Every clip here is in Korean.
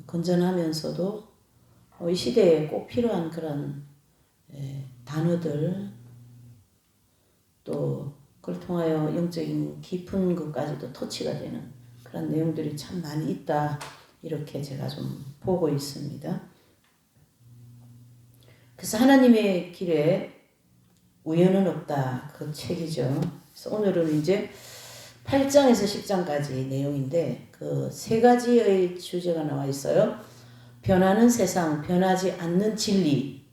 건전하면서도 이 시대에 꼭 필요한 그런 단어들, 또 그걸 통하여 영적인 깊은 것까지도 터치가 되는 그런 내용들이 참 많이 있다, 이렇게 제가 좀 보고 있습니다. 그래서 하나님의 길에 우연은 없다, 그 책이죠. 그래서 오늘은 이제 8장에서 10장까지 내용인데 그 세 가지의 주제가 나와 있어요. 변하는 세상, 변하지 않는 진리,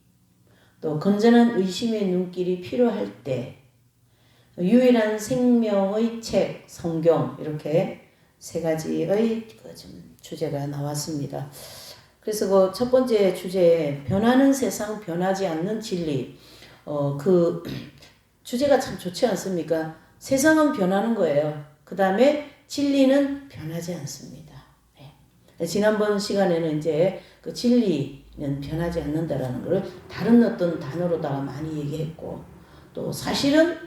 또 건전한 의심의 눈길이 필요할 때, 유일한 생명의 책, 성경, 이렇게 세 가지의 주제가 나왔습니다. 그래서 그 첫 번째 주제에 변하는 세상, 변하지 않는 진리, 그 주제가 참 좋지 않습니까? 세상은 변하는 거예요. 그 다음에 진리는 변하지 않습니다. 네. 지난번 시간에는 이제 그 진리는 변하지 않는다라는 것을 다른 어떤 단어로다가 많이 얘기했고, 또 사실은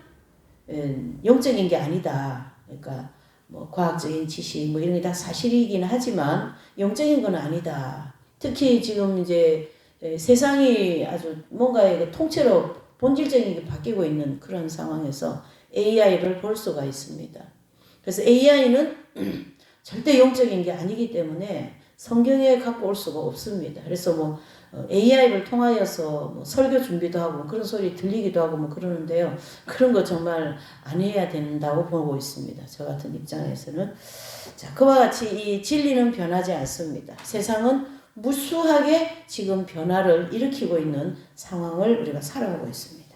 영적인 게 아니다. 그러니까 뭐 과학적인 지식 뭐 이런 게 다 사실이긴 하지만 영적인 건 아니다. 특히 지금 이제 세상이 아주 뭔가의 그 통째로 본질적인 게 바뀌고 있는 그런 상황에서 AI를 볼 수가 있습니다. 그래서 AI는 절대 영적인 게 아니기 때문에 성경에 갖고 올 수가 없습니다. 그래서 뭐 AI를 통하여서 뭐 설교 준비도 하고 그런 소리 들리기도 하고 뭐 그러는데요. 그런 거 정말 안 해야 된다고 보고 있습니다. 저 같은 입장에서는. 자, 그와 같이 이 진리는 변하지 않습니다. 세상은 무수하게 지금 변화를 일으키고 있는 상황을 우리가 살아가고 있습니다.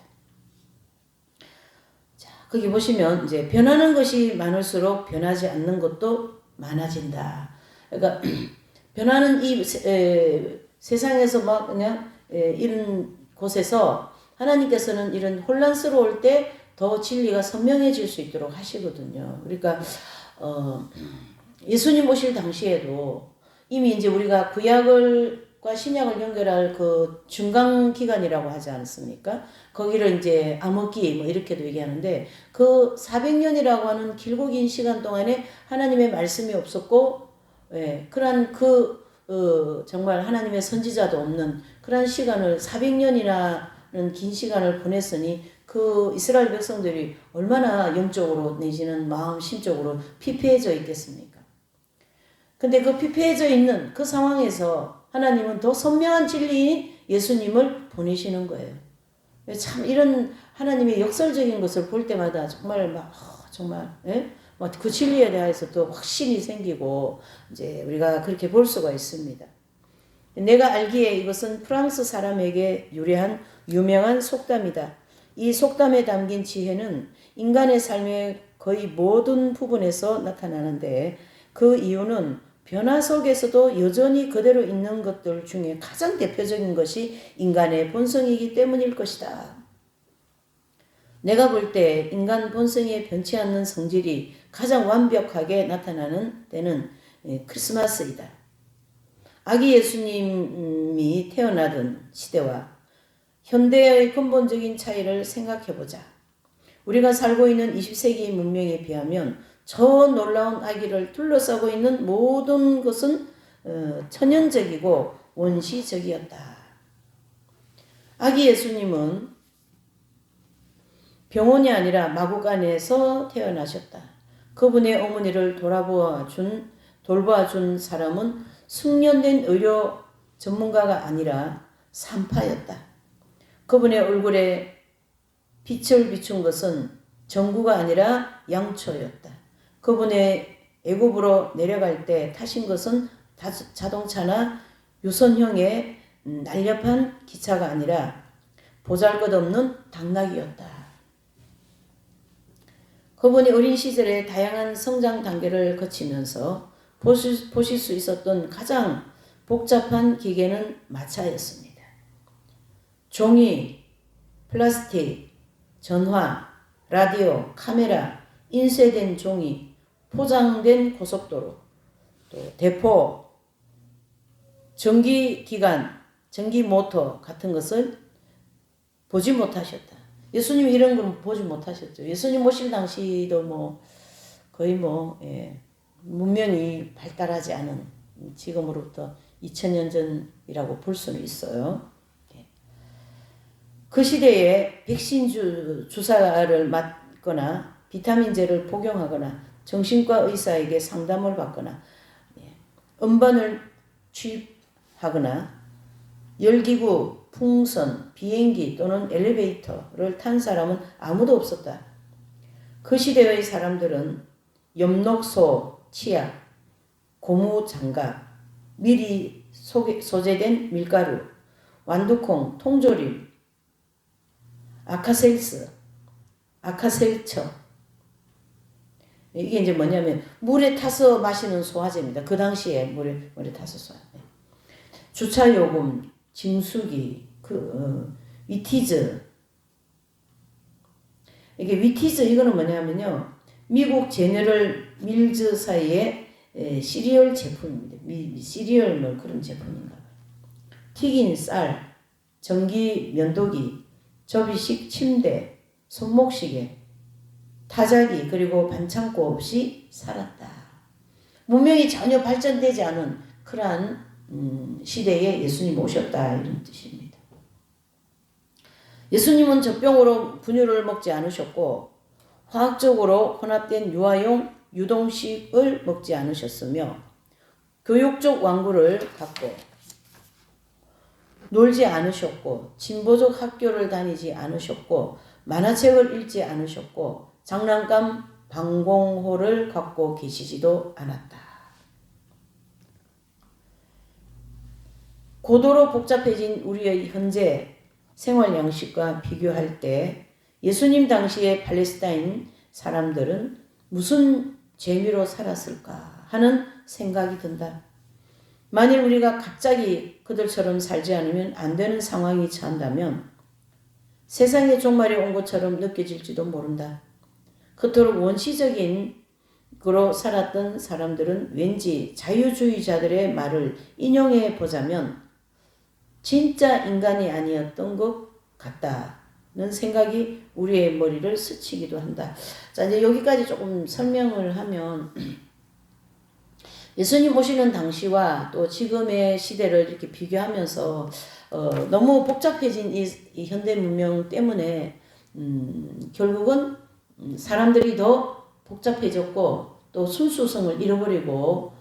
자, 거기 보시면 이제 변하는 것이 많을수록 변하지 않는 것도 많아진다. 그러니까 변하는 이 세상에서 막 그냥 이런 곳에서 하나님께서는 이런 혼란스러울 때 더 진리가 선명해질 수 있도록 하시거든요. 그러니까 예수님 오실 당시에도 이미 이제 우리가 구약과 신약을 연결할 그 중간 기간이라고 하지 않습니까? 거기를 이제 암흑기 뭐 이렇게도 얘기하는데 그 400년이라고 하는 길고 긴 시간 동안에 하나님의 말씀이 없었고, 그런 정말 하나님의 선지자도 없는 그런 시간을 400년이라는 긴 시간을 보냈으니 그 이스라엘 백성들이 얼마나 영적으로 내지는 마음 심적으로 피폐해져 있겠습니까? 근데 그 피폐해져 있는 그 상황에서 하나님은 더 선명한 진리인 예수님을 보내시는 거예요. 참 이런 하나님의 역설적인 것을 볼 때마다 정말 그 진리에 대해서 또 확신이 생기고 이제 우리가 그렇게 볼 수가 있습니다. 내가 알기에 이것은 프랑스 사람에게 유래한 유명한 속담이다. 이 속담에 담긴 지혜는 인간의 삶의 거의 모든 부분에서 나타나는데 그 이유는 변화 속에서도 여전히 그대로 있는 것들 중에 가장 대표적인 것이 인간의 본성이기 때문일 것이다. 내가 볼 때 인간 본성에 변치 않는 성질이 가장 완벽하게 나타나는 때는 크리스마스이다. 아기 예수님이 태어나던 시대와 현대의 근본적인 차이를 생각해보자. 우리가 살고 있는 20세기 문명에 비하면 저 놀라운 아기를 둘러싸고 있는 모든 것은 천연적이고 원시적이었다. 아기 예수님은 병원이 아니라 마국 안에서 태어나셨다. 그분의 어머니를 돌보아준 사람은 숙련된 의료 전문가가 아니라 산파였다. 그분의 얼굴에 빛을 비춘 것은 전구가 아니라 양초였다. 그분의 애굽으로 내려갈 때 타신 것은 자동차나 유선형의 날렵한 기차가 아니라 보잘것없는 당나귀였다. 그분이 어린 시절에 다양한 성장 단계를 거치면서 보실 수 있었던 가장 복잡한 기계는 마차였습니다. 종이, 플라스틱, 전화, 라디오, 카메라, 인쇄된 종이, 포장된 고속도로, 또 대포, 전기기관, 전기모터 같은 것을 보지 못하셨다. 예수님이 이런 걸 보지 못하셨죠. 예수님 오실 당시도 거의 문명이 발달하지 않은 지금으로부터 2000년 전이라고 볼 수는 있어요. 그 시대에 백신 주사를 맞거나 비타민제를 복용하거나 정신과 의사에게 상담을 받거나 음반을 취입하거나 열기구, 풍선, 비행기 또는 엘리베이터를 탄 사람은 아무도 없었다. 그 시대의 사람들은 엽록소, 치약, 고무장갑, 미리 소재된 밀가루, 완두콩, 통조림, 아카셀처. 이게 이제 뭐냐면 물에 타서 마시는 소화제입니다. 그 당시에 물에 타서 소화제. 주차요금, 징수기, 위티즈. 이게 위티즈 이거는 뭐냐면요. 미국 제너럴 밀즈 사이의 시리얼 제품입니다. 시리얼 뭐 그런 제품인가 봐요. 튀긴 쌀, 전기 면도기, 접이식 침대, 손목시계, 타자기 그리고 반창고 없이 살았다. 문명이 전혀 발전되지 않은 그러한 시대에 예수님 오셨다 이런 뜻입니다. 예수님은 젖병으로 분유를 먹지 않으셨고 화학적으로 혼합된 유아용 유동식을 먹지 않으셨으며 교육적 완구를 갖고 놀지 않으셨고 진보적 학교를 다니지 않으셨고 만화책을 읽지 않으셨고 장난감 방공호를 갖고 계시지도 않았다. 고도로 복잡해진 우리의 현재 생활 양식과 비교할 때 예수님 당시의 팔레스타인 사람들은 무슨 재미로 살았을까 하는 생각이 든다. 만일 우리가 갑자기 그들처럼 살지 않으면 안 되는 상황이 처한다면 세상의 종말이 온 것처럼 느껴질지도 모른다. 그토록 원시적인 그로 살았던 사람들은 왠지 자유주의자들의 말을 인용해 보자면 진짜 인간이 아니었던 것 같다는 생각이 우리의 머리를 스치기도 한다. 자, 이제 여기까지 조금 설명을 하면 예수님 오시는 당시와 또 지금의 시대를 이렇게 비교하면서 너무 복잡해진 이 현대 문명 때문에 결국은 사람들이 더 복잡해졌고 또 순수성을 잃어버리고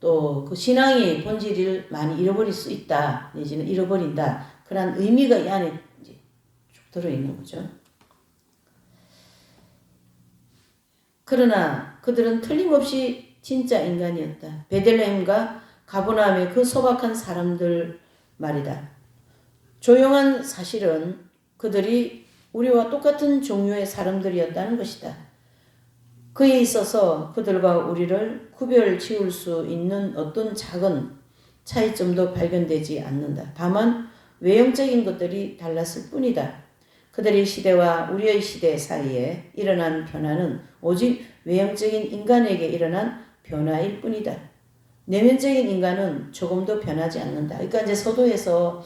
또 그 신앙의 본질을 많이 잃어버릴 수 있다 내지는 잃어버린다 그런 의미가 이 안에 이제 쭉 들어있는 거죠. 그러나 그들은 틀림없이 진짜 인간이었다. 베들레헴과 가버나움의 그 소박한 사람들 말이다. 조용한 사실은 그들이 우리와 똑같은 종류의 사람들이었다는 것이다. 그에 있어서 그들과 우리를 구별 지을 수 있는 어떤 작은 차이점도 발견되지 않는다. 다만 외형적인 것들이 달랐을 뿐이다. 그들의 시대와 우리의 시대 사이에 일어난 변화는 오직 외형적인 인간에게 일어난 변화일 뿐이다. 내면적인 인간은 조금도 변하지 않는다. 그러니까 이제 서도에서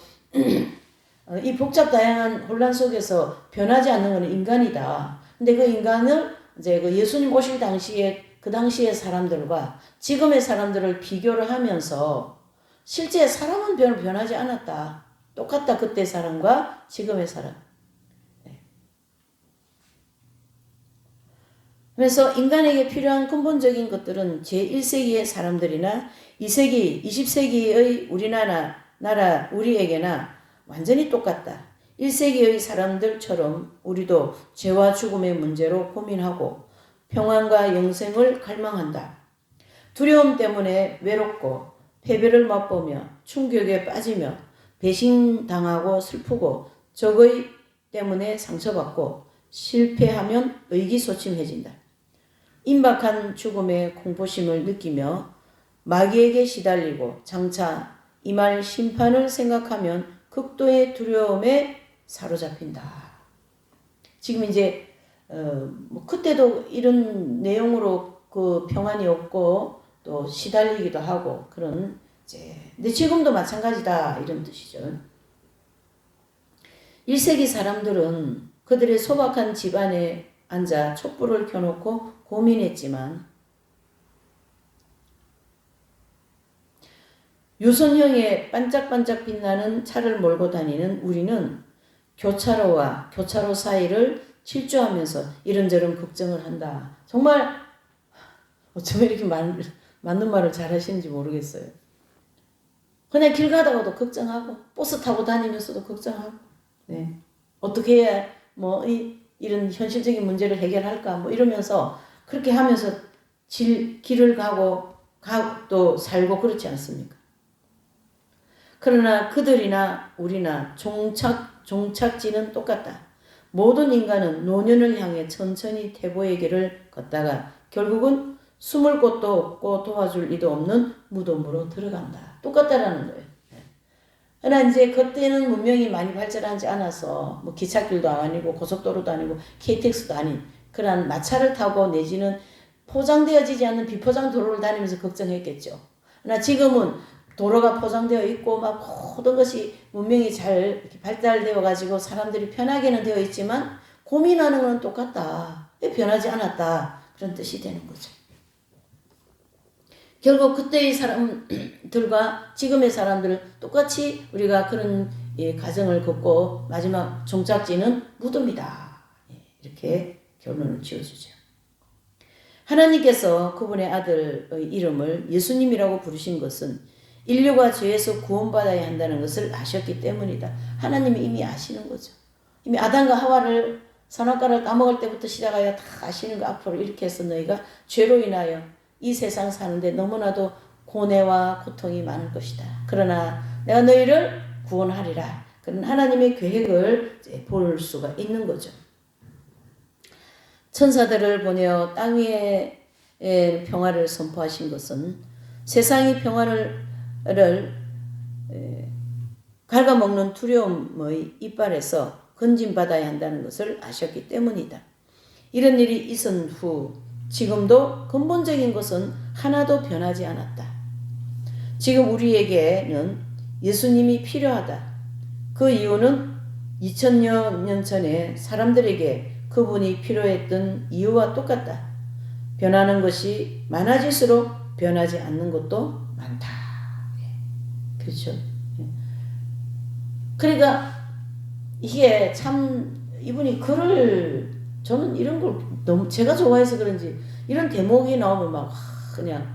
이 복잡 다양한 혼란 속에서 변하지 않는 것은 인간이다. 근데 그 인간을 이제 그 예수님 오실 당시에 그 당시의 사람들과 지금의 사람들을 비교를 하면서 실제 사람은 변하지 않았다. 똑같다. 그때 사람과 지금의 사람. 그래서 인간에게 필요한 근본적인 것들은 제1세기의 사람들이나 2세기, 20세기의 우리에게나 완전히 똑같다. 1세기의 사람들처럼 우리도 죄와 죽음의 문제로 고민하고 평안과 영생을 갈망한다. 두려움 때문에 외롭고 패배를 맛보며 충격에 빠지며 배신당하고 슬프고 적의 때문에 상처받고 실패하면 의기소침해진다. 임박한 죽음의 공포심을 느끼며 마귀에게 시달리고 장차 임할 심판을 생각하면 극도의 두려움에 사로잡힌다. 지금 이제 그때도 이런 내용으로 그 평안이 없고 또 시달리기도 하고 그런 근데 지금도 마찬가지다 이런 뜻이죠. 1세기 사람들은 그들의 소박한 집안에 앉아 촛불을 켜놓고 고민했지만 유선형의 반짝반짝 빛나는 차를 몰고 다니는 우리는 교차로와 교차로 사이를 질주하면서 이런저런 걱정을 한다. 정말 어쩌면 이렇게 맞는 말을 잘 하시는지 모르겠어요. 그냥 길 가다가도 걱정하고 버스 타고 다니면서도 걱정하고 네. 어떻게 해야 이런 현실적인 문제를 해결할까 이러면서 그렇게 하면서 길을 가고 또 살고 그렇지 않습니까? 그러나 그들이나 우리나 종착지는 똑같다. 모든 인간은 노년을 향해 천천히 태보의 길을 걷다가 결국은 숨을 곳도 없고 도와줄 이도 없는 무덤으로 들어간다. 똑같다라는 거예요. 그러나 이제 그때는 문명이 많이 발전하지 않아서 기찻길도 아니고 고속도로도 아니고 KTX도 아닌 그런 마차를 타고 내지는 포장되어지지 않는 비포장 도로를 다니면서 걱정했겠죠. 그러나 지금은 도로가 포장되어 있고 모든 것이 문명이 잘 발달되어 가지고 사람들이 편하게는 되어 있지만 고민하는 건 똑같다. 변하지 않았다. 그런 뜻이 되는 거죠. 결국 그때의 사람들과 지금의 사람들 똑같이 우리가 그런 과정을 겪고 마지막 종착지는 무덤이다. 이렇게 결론을 지어주죠. 하나님께서 그분의 아들의 이름을 예수님이라고 부르신 것은 인류가 죄에서 구원받아야 한다는 것을 아셨기 때문이다. 하나님이 이미 아시는 거죠. 이미 아담과 하와를 선악과를 따먹을 때부터 시작하여 다 아시는 거 앞으로 이렇게 해서 너희가 죄로 인하여 이 세상 사는데 너무나도 고뇌와 고통이 많을 것이다. 그러나 내가 너희를 구원하리라. 그런 하나님의 계획을 볼 수가 있는 거죠. 천사들을 보내어 땅 위에 평화를 선포하신 것은 세상의 평화를 갉아먹는 두려움의 이빨에서 건진받아야 한다는 것을 아셨기 때문이다. 이런 일이 있은 후 지금도 근본적인 것은 하나도 변하지 않았다. 지금 우리에게는 예수님이 필요하다. 그 이유는 2000여 년 전에 사람들에게 그분이 필요했던 이유와 똑같다. 변하는 것이 많아질수록 변하지 않는 것도 많다. 그렇죠. 그러니까 이게 참 이분이 글을 저는 이런 걸 너무 제가 좋아해서 그런지 이런 대목이 나오면 그냥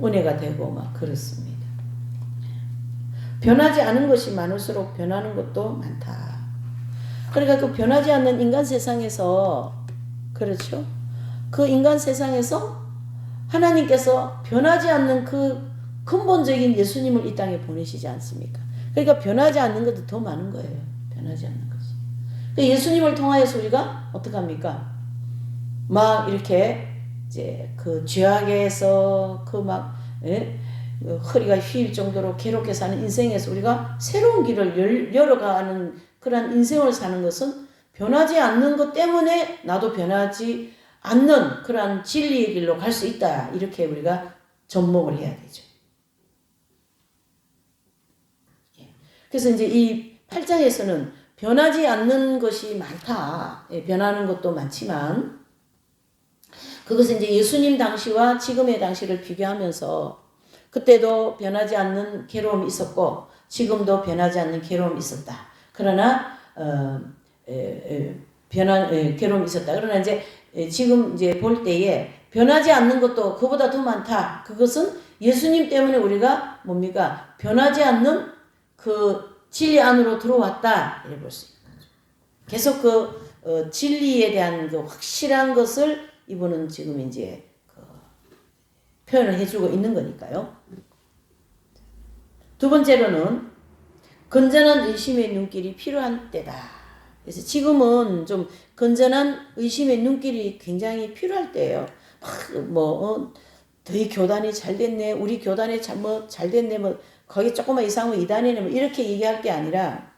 은혜가 되고 그렇습니다. 변하지 않은 것이 많을수록 변하는 것도 많다. 그러니까 그 변하지 않는 인간 세상에서 그렇죠. 그 인간 세상에서 하나님께서 변하지 않는 그 근본적인 예수님을 이 땅에 보내시지 않습니까? 그러니까 변하지 않는 것도 더 많은 거예요. 변하지 않는 것이. 그러니까 예수님을 통하여서 우리가 어떻게 합니까? 이렇게 이제 그 죄악에서 허리가 휘일 정도로 괴롭게 사는 인생에서 우리가 새로운 길을 열어가는 그런 인생을 사는 것은 변하지 않는 것 때문에 나도 변하지 않는 그런 진리의 길로 갈 수 있다. 이렇게 우리가 접목을 해야 되죠. 그래서 이제 이 8장에서는 변하지 않는 것이 많다. 변하는 것도 많지만 그것은 이제 예수님 당시와 지금의 당시를 비교하면서 그때도 변하지 않는 괴로움이 있었고 지금도 변하지 않는 괴로움이 있었다. 그러나 괴로움이 있었다. 그러나 이제 지금 이제 볼 때에 변하지 않는 것도 그보다 더 많다. 그것은 예수님 때문에 우리가 뭡니까? 변하지 않는 그 진리 안으로 들어왔다. 이렇게 볼 수 있는 거죠. 계속 그 진리에 대한 그 확실한 것을 이분은 지금 이제 표현을 해주고 있는 거니까요. 두 번째로는 건전한 의심의 눈길이 필요한 때다. 그래서 지금은 좀 건전한 의심의 눈길이 굉장히 필요할 때예요. 너희 교단이 잘 됐네. 우리 교단이 잘 됐네. 거기 조금만 이상하면 이단이네. 이렇게 얘기할 게 아니라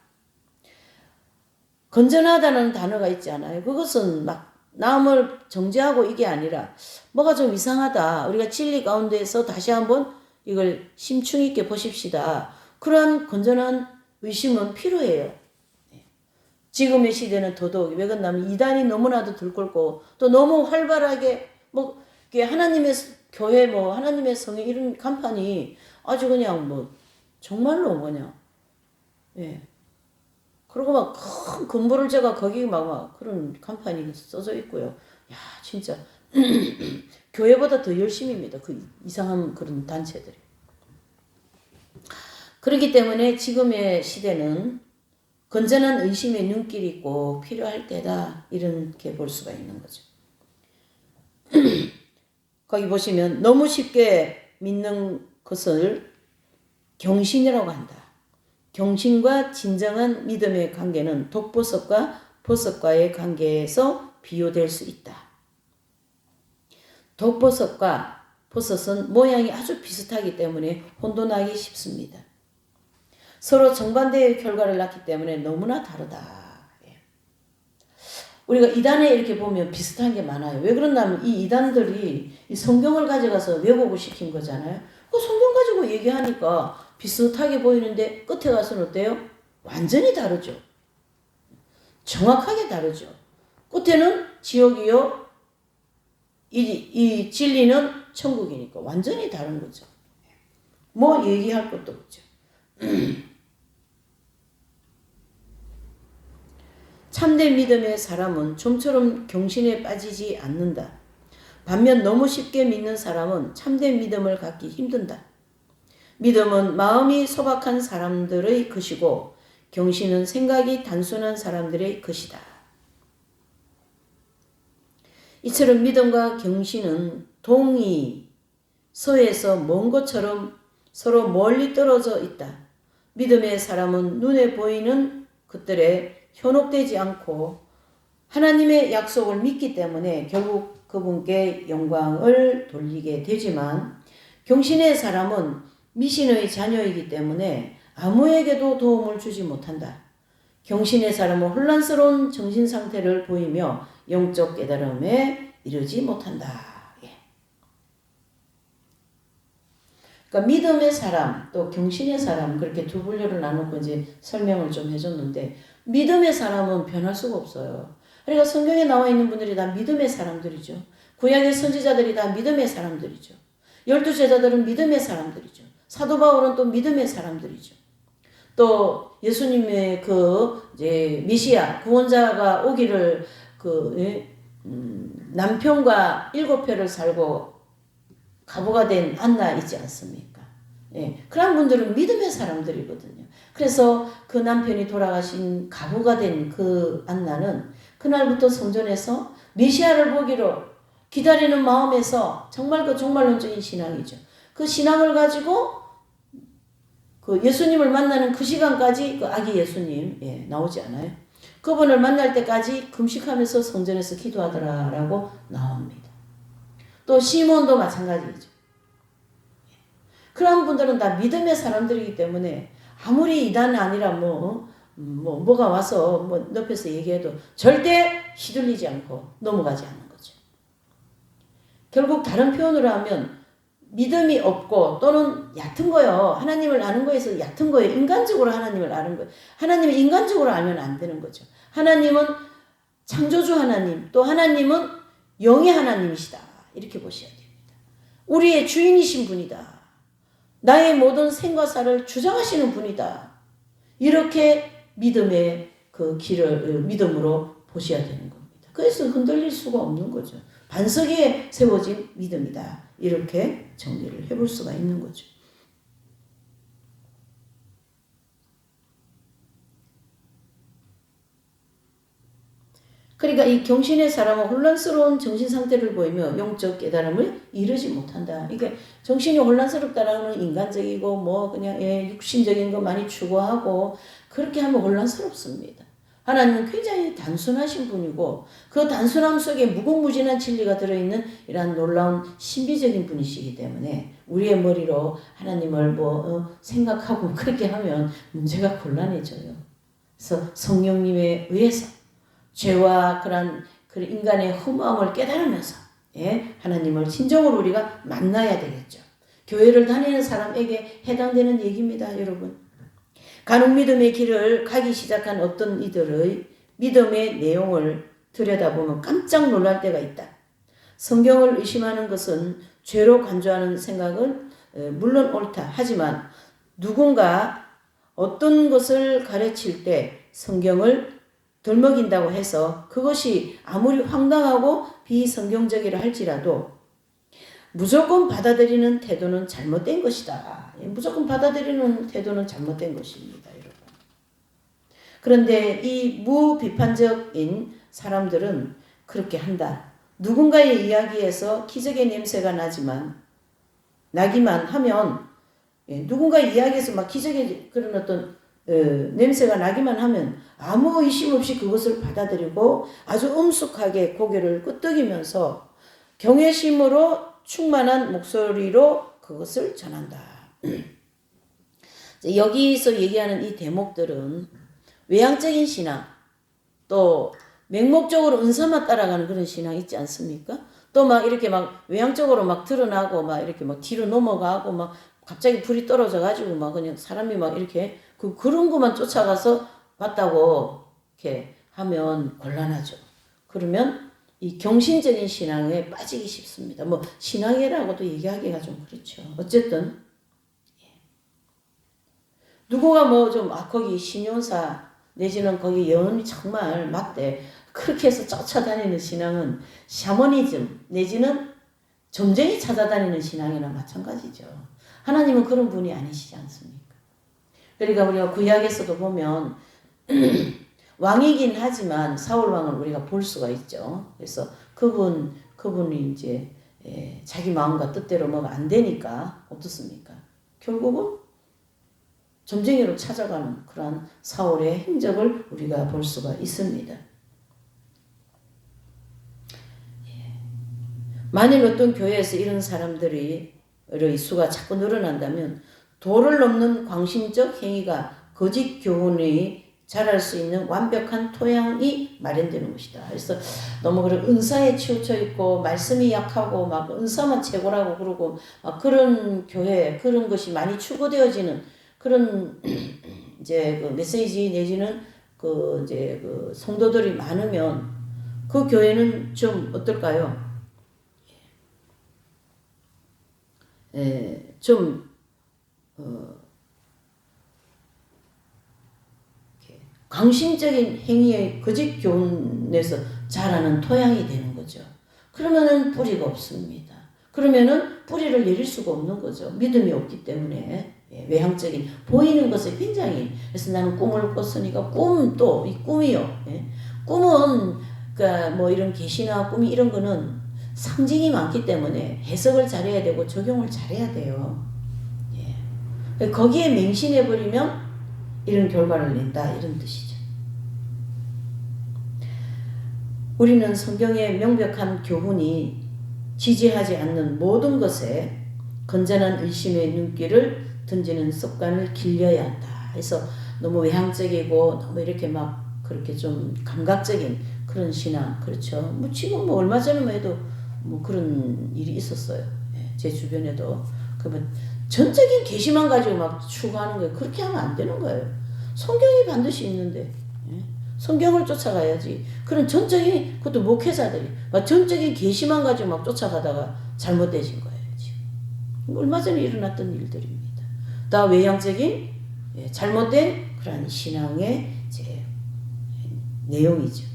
건전하다는 단어가 있잖아요. 그것은 남을 정죄하고 이게 아니라 뭐가 좀 이상하다. 우리가 진리 가운데에서 다시 한번 이걸 심층 있게 보십시다. 그러한 건전한 의심은 필요해요. 지금의 시대는 더더욱 왜 그러냐면 이단이 너무나도 들끓고 또 너무 활발하게 하나님의 교회 하나님의 성에 이런 간판이 아주 그냥 정말로 뭐냐. 예. 그리고 막 큰 건물을 제가 거기 막 그런 간판이 써져 있고요. 야, 진짜 교회보다 더 열심입니다. 그 이상한 그런 단체들이. 그렇기 때문에 지금의 시대는 건전한 의심의 눈길이 꼭 필요할 때다. 이렇게 볼 수가 있는 거죠. 거기 보시면 너무 쉽게 믿는 것을 경신이라고 한다. 경신과 진정한 믿음의 관계는 독버섯과 버섯과의 관계에서 비교될 수 있다. 독버섯과 버섯은 모양이 아주 비슷하기 때문에 혼돈하기 쉽습니다. 서로 정반대의 결과를 낳기 때문에 너무나 다르다. 우리가 이단에 이렇게 보면 비슷한 게 많아요. 왜 그러냐면 이 이단들이 이 성경을 가져가서 왜곡을 시킨 거잖아요. 그 성경 가지고 얘기하니까 비슷하게 보이는데 끝에 가서는 어때요? 완전히 다르죠. 정확하게 다르죠. 끝에는 지옥이요. 이 진리는 천국이니까 완전히 다른 거죠. 뭐 얘기할 것도 없죠. 참된 믿음의 사람은 좀처럼 경신에 빠지지 않는다. 반면 너무 쉽게 믿는 사람은 참된 믿음을 갖기 힘든다. 믿음은 마음이 소박한 사람들의 것이고 경신은 생각이 단순한 사람들의 것이다. 이처럼 믿음과 경신은 동이 서에서 먼 것처럼 서로 멀리 떨어져 있다. 믿음의 사람은 눈에 보이는 것들에 현혹되지 않고 하나님의 약속을 믿기 때문에 결국 그분께 영광을 돌리게 되지만 경신의 사람은 미신의 자녀이기 때문에 아무에게도 도움을 주지 못한다. 경신의 사람은 혼란스러운 정신 상태를 보이며 영적 깨달음에 이르지 못한다. 그러니까 믿음의 사람 또 경신의 사람 그렇게 두 분류를 나누고 이제 설명을 좀 해줬는데 믿음의 사람은 변할 수가 없어요. 그러니까 성경에 나와 있는 분들이 다 믿음의 사람들이죠. 구약의 선지자들이 다 믿음의 사람들이죠. 12제자들은 믿음의 사람들이죠. 사도 바울은 또 믿음의 사람들이죠. 또 예수님의 그 이제 메시아 구원자가 오기를 남편과 7회를 살고 가부가 된 안나 있지 않습니까? 그런 분들은 믿음의 사람들이거든요. 그래서 그 남편이 돌아가신 가부가 된 그 안나는 그날부터 성전에서 메시아를 보기로 기다리는 마음에서 정말 그 종말론적인 신앙이죠. 그 신앙을 가지고 그 예수님을 만나는 그 시간까지 그 아기 예수님 나오지 않아요? 그분을 만날 때까지 금식하면서 성전에서 기도하더라라고 나옵니다. 또 시몬도 마찬가지죠. 그런 분들은 다 믿음의 사람들이기 때문에 아무리 이단이 아니라 뭐가 와서 뭐 옆에서 얘기해도 절대 휘둘리지 않고 넘어가지 않는 거죠. 결국 다른 표현으로 하면 믿음이 없고 또는 얕은 거예요. 하나님을 아는 거에서 얕은 거예요. 인간적으로 하나님을 아는 거예요. 하나님을 인간적으로 알면 안 되는 거죠. 하나님은 창조주 하나님, 또 하나님은 영의 하나님이시다. 이렇게 보셔야 됩니다. 우리의 주인이신 분이다. 나의 모든 생과 사를 주장하시는 분이다. 이렇게 믿음의 그 길을 믿음으로 보셔야 되는 겁니다. 그래서 흔들릴 수가 없는 거죠. 반석 위에 세워진 믿음이다. 이렇게 정리를 해볼 수가 있는 거죠. 그러니까 이 경신의 사람은 혼란스러운 정신 상태를 보이며 영적 깨달음을 이루지 못한다. 그러니까 정신이 혼란스럽다라는 인간적이고 뭐 그냥 육신적인 거 많이 추구하고 그렇게 하면 혼란스럽습니다. 하나님은 굉장히 단순하신 분이고 그 단순함 속에 무궁무진한 진리가 들어있는 이러한 놀라운 신비적인 분이시기 때문에 우리의 머리로 하나님을 생각하고 그렇게 하면 문제가 곤란해져요. 그래서 성령님에 의해서 죄와 그런 인간의 허무함을 깨달으면서 하나님을 진정으로 우리가 만나야 되겠죠. 교회를 다니는 사람에게 해당되는 얘기입니다, 여러분. 간혹 믿음의 길을 가기 시작한 어떤 이들의 믿음의 내용을 들여다보면 깜짝 놀랄 때가 있다. 성경을 의심하는 것은 죄로 간주하는 생각은 물론 옳다. 하지만 누군가 어떤 것을 가르칠 때 성경을 덜먹인다고 해서 그것이 아무리 황당하고 비성경적이라 할지라도 무조건 받아들이는 태도는 잘못된 것이다. 무조건 받아들이는 태도는 잘못된 것입니다, 여러분. 그런데 이 무비판적인 사람들은 그렇게 한다. 누군가의 이야기에서 기적의 냄새가 나기만 하면, 누군가 이야기에서 막 기적의 그런 어떤 냄새가 나기만 하면 아무 의심 없이 그것을 받아들이고 아주 엄숙하게 고개를 끄덕이면서 경외심으로 충만한 목소리로 그것을 전한다. 여기서 얘기하는 이 대목들은 외향적인 신앙, 또 맹목적으로 은사만 따라가는 그런 신앙 있지 않습니까? 또 막 이렇게 막 외향적으로 막 드러나고 막 이렇게 막 뒤로 넘어가고 막 갑자기 불이 떨어져 가지고 막 그냥 사람이 막 이렇게 그런 것만 쫓아가서 봤다고 이렇게 하면 곤란하죠. 그러면 이 경신적인 신앙에 빠지기 쉽습니다. 뭐 신앙이라고도 얘기하기가 좀 그렇죠. 어쨌든 누구가 뭐 좀 거기 신용사 내지는 거기 연이 정말 맞대 그렇게 해서 쫓아다니는 신앙은 샤머니즘 내지는 점쟁이 찾아다니는 신앙이나 마찬가지죠. 하나님은 그런 분이 아니시지 않습니까? 그러니까 우리가 구약에서도 보면 왕이긴 하지만 사울 왕을 우리가 볼 수가 있죠. 그래서 그분이 이제 자기 마음과 뜻대로 뭐가 안 되니까 어떻습니까? 결국은 점쟁이로 찾아가는 그러한 사울의 행적을 우리가 볼 수가 있습니다. 만일 어떤 교회에서 이런 사람들의 수가 자꾸 늘어난다면 도를 넘는 광신적 행위가 거짓 교훈의 자랄 수 있는 완벽한 토양이 마련되는 것이다. 그래서 너무 그런 은사에 치우쳐 있고 말씀이 약하고 막 은사만 최고라고 그러고 막 그런 교회 그런 것이 많이 추구되어지는 그런 이제 그 메시지 내지는 그 이제 그 성도들이 많으면 그 교회는 좀 어떨까요? 좀 광신적인 행위의 거짓 교훈에서 자라는 토양이 되는 거죠. 그러면은 뿌리가 없습니다. 그러면은 뿌리를 내릴 수가 없는 거죠. 믿음이 없기 때문에. 외향적인 보이는 것에 굉장히 그래서 나는 꿈을 꿨으니까 꿈도 이 꿈이요. 꿈은 그러니까 뭐 이런 계시나 꿈이 이런 거는 상징이 많기 때문에 해석을 잘해야 되고 적용을 잘해야 돼요. 거기에 맹신해 버리면 이런 결과를 낸다 이런 뜻이죠. 우리는 성경의 명백한 교훈이 지지하지 않는 모든 것에 건전한 의심의 눈길을 던지는 습관을 길려야 한다. 그래서 너무 외향적이고 너무 이렇게 막 그렇게 좀 감각적인 그런 신앙 그렇죠. 뭐 지금 뭐 얼마 전에만 해도 뭐 그런 일이 있었어요. 제 주변에도 그러면 전적인 계시만 가지고 막 추구하는 거예요. 그렇게 하면 안 되는 거예요. 성경이 반드시 있는데 성경을 쫓아가야지. 그런 전적인 그것도 목회자들이 막 전적인 계시만 가지고 막 쫓아가다가 잘못되신 거예요. 지금 얼마 전에 일어났던 일들입니다. 다 외향적인 잘못된 그런 신앙의 이제 내용이죠.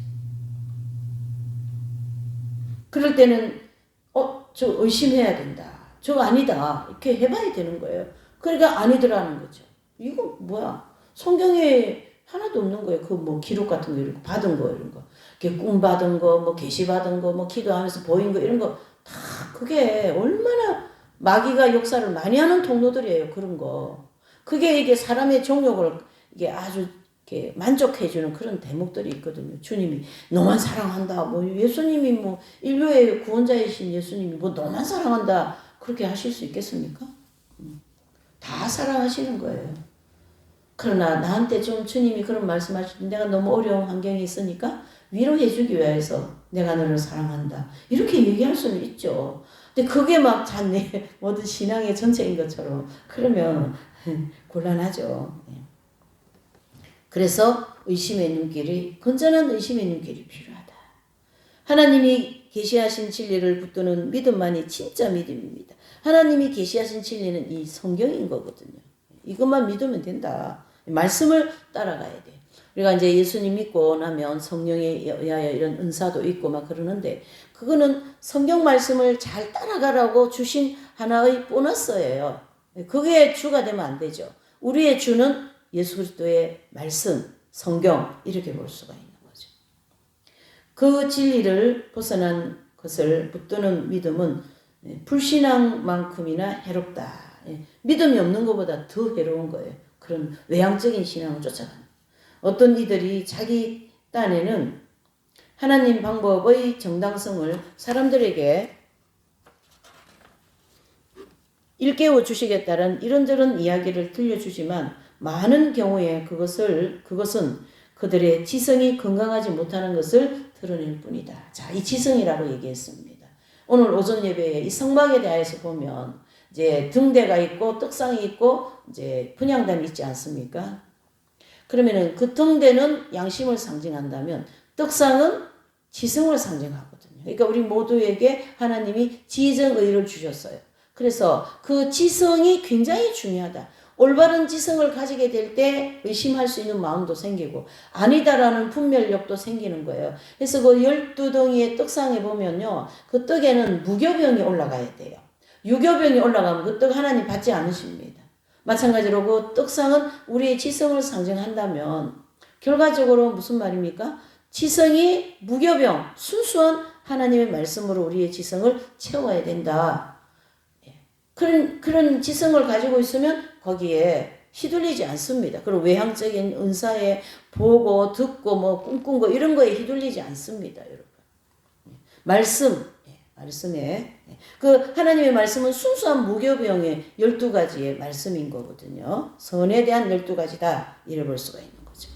그럴 때는 저 의심해야 된다. 저거 아니다. 이렇게 해봐야 되는 거예요. 그러니까 아니더라는 거죠. 이거 뭐야? 성경에 하나도 없는 거예요. 그 뭐 기록 같은 거 이런 거 받은 거 이런 거. 꿈 받은 거, 뭐 계시 받은 거, 뭐 기도하면서 보인 거 이런 거 다 그게 얼마나 마귀가 역사를 많이 하는 통로들이에요. 그런 거. 그게 이게 사람의 정욕을 이게 아주 이렇게 만족해주는 그런 대목들이 있거든요. 주님이 너만 사랑한다. 뭐 예수님이 뭐 인류의 구원자이신 예수님이 뭐 너만 사랑한다. 그렇게 하실 수 있겠습니까? 다 사랑하시는 거예요. 그러나 나한테 좀 주님이 그런 말씀하실 때 내가 너무 어려운 환경에 있으니까 위로해주기 위해서 내가 너를 사랑한다. 이렇게 얘기할 수는 있죠. 근데 그게 막 내 모든 신앙의 전체인 것처럼 그러면 곤란하죠. 그래서 의심의 눈길이 건전한 의심의 눈길이 필요하다. 하나님이 계시하신 진리를 붙드는 믿음만이 진짜 믿음입니다. 하나님이 계시하신 진리는 이 성경인 거거든요. 이것만 믿으면 된다. 말씀을 따라가야 돼. 우리가 이제 예수님 믿고 나면 성령에 의하여 이런 은사도 있고 막 그러는데 그거는 성경 말씀을 잘 따라가라고 주신 하나의 보너스예요. 그게 주가 되면 안 되죠. 우리의 주는 예수 그리스도의 말씀, 성경 이렇게 볼 수가 있는 거죠. 그 진리를 벗어난 것을 붙드는 믿음은 불신앙만큼이나 해롭다. 믿음이 없는 것보다 더 해로운 거예요. 그런 외향적인 신앙을 쫓아가는. 어떤 이들이 자기 딴에는 하나님 방법의 정당성을 사람들에게 일깨워 주시겠다는 이런저런 이야기를 들려주지만 많은 경우에 그것은 그들의 지성이 건강하지 못하는 것을 드러낼 뿐이다. 자, 이 지성이라고 얘기했습니다. 오늘 오전 예배에 이 성막에 대해서 보면 이제 등대가 있고 떡상이 있고 이제 분향단이 있지 않습니까? 그러면은 그 등대는 양심을 상징한다면 떡상은 지성을 상징하거든요. 그러니까 우리 모두에게 하나님이 지정의를 주셨어요. 그래서 그 지성이 굉장히 중요하다. 올바른 지성을 가지게 될 때 의심할 수 있는 마음도 생기고 아니다라는 분별력도 생기는 거예요. 그래서 그 12덩이의 떡상에 보면요. 그 떡에는 무교병이 올라가야 돼요. 유교병이 올라가면 그 떡 하나님 받지 않으십니다. 마찬가지로 그 떡상은 우리의 지성을 상징한다면 결과적으로 무슨 말입니까? 지성이 무교병, 순수한 하나님의 말씀으로 우리의 지성을 채워야 된다. 그런 지성을 가지고 있으면 거기에 휘둘리지 않습니다. 그리고 외향적인 은사에 보고 듣고 뭐 꿈꾼 거 이런 거에 휘둘리지 않습니다, 여러분. 말씀에 그 하나님의 말씀은 순수한 무교병의 12가지의 말씀인 거거든요. 선에 대한 12가지다 이래 볼 수가 있는 거죠.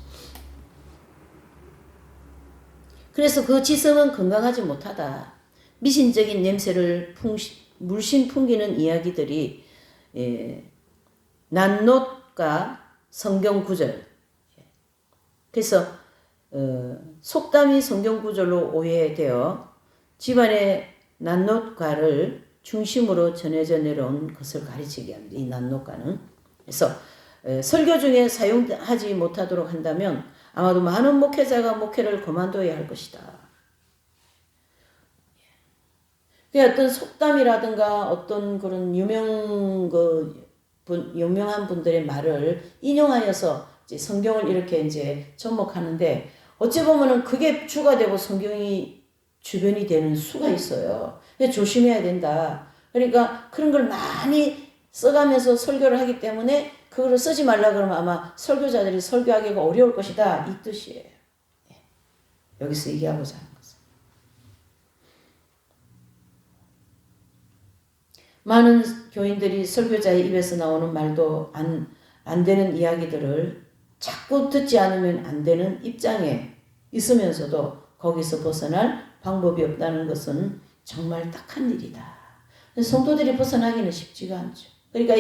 그래서 그 지성은 건강하지 못하다. 미신적인 냄새를 물씬 풍기는 이야기들이 낱롯과 성경 구절. 그래서 속담이 성경 구절로 오해되어 집안의 낱롯과를 중심으로 전해져 내려온 것을 가르치게 합니다. 이 낱롯과는. 그래서 설교 중에 사용하지 못하도록 한다면 아마도 많은 목회자가 목회를 그만둬야 할 것이다. 어떤 속담이라든가 어떤 그런 유명한 분들의 말을 인용하여서 이제 성경을 이렇게 이제 접목하는데 어찌 보면은 그게 주가 되고 성경이 주변이 되는 수가 있어요. 조심해야 된다. 그러니까 그런 걸 많이 써가면서 설교를 하기 때문에 그거를 쓰지 말라 그러면 아마 설교자들이 설교하기가 어려울 것이다. 이 뜻이에요. 여기서 얘기하고자 하는 것은. 많은 교인들이 설교자의 입에서 나오는 말도 안 되는 이야기들을 자꾸 듣지 않으면 안 되는 입장에 있으면서도 거기서 벗어날 방법이 없다는 것은 정말 딱한 일이다. 성도들이 벗어나기는 쉽지가 않죠. 그러니까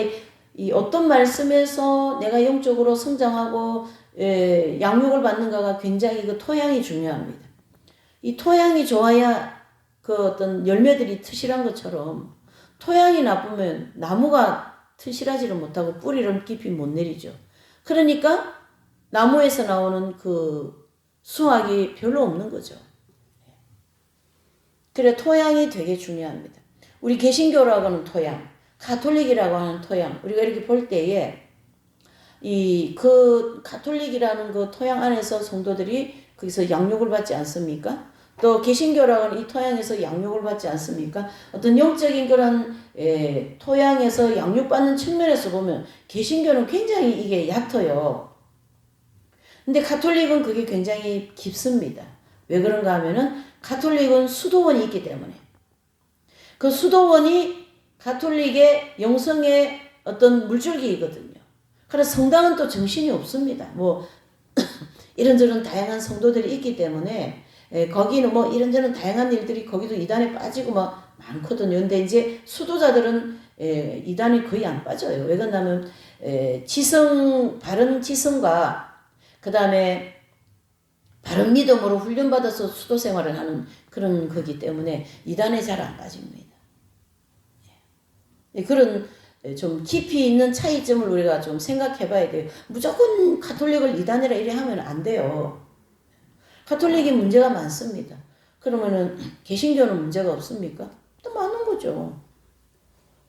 이 어떤 말씀에서 내가 영적으로 성장하고 양육을 받는가가 굉장히 그 토양이 중요합니다. 이 토양이 좋아야 그 어떤 열매들이 튼실한 것처럼 토양이 나쁘면 나무가 튼실하지를 못하고 뿌리를 깊이 못 내리죠. 그러니까 나무에서 나오는 그 수확이 별로 없는 거죠. 그래 토양이 되게 중요합니다. 우리 개신교라고 하는 토양, 가톨릭이라고 하는 토양, 우리가 이렇게 볼 때에 그 가톨릭이라는 그 토양 안에서 성도들이 거기서 양육을 받지 않습니까? 또 개신교라고 하는 이 토양에서 양육을 받지 않습니까? 어떤 영적인 그런 토양에서 양육받는 측면에서 보면 개신교는 굉장히 이게 얕아요. 근데 가톨릭은 그게 굉장히 깊습니다. 왜 그런가 하면은 가톨릭은 수도원이 있기 때문에 그 수도원이 가톨릭의 영성의 어떤 물줄기이거든요. 그래서 성당은 또 정신이 없습니다. 뭐 이런저런 다양한 성도들이 있기 때문에 거기는 뭐 이런저런 다양한 일들이 거기도 이단에 빠지고 막 많거든요. 근데 이제 수도자들은 이단이 거의 안 빠져요. 왜 그러냐면 바른 지성과 그 다음에 바른 믿음으로 훈련받아서 수도 생활을 하는 그런 거기 때문에 이단에 잘 안 빠집니다. 그런 좀 깊이 있는 차이점을 우리가 좀 생각해 봐야 돼요. 무조건 가톨릭을 이단이라 이래 하면 안 돼요. 가톨릭이 문제가 많습니다. 그러면은 개신교는 문제가 없습니까? 또 많은 거죠.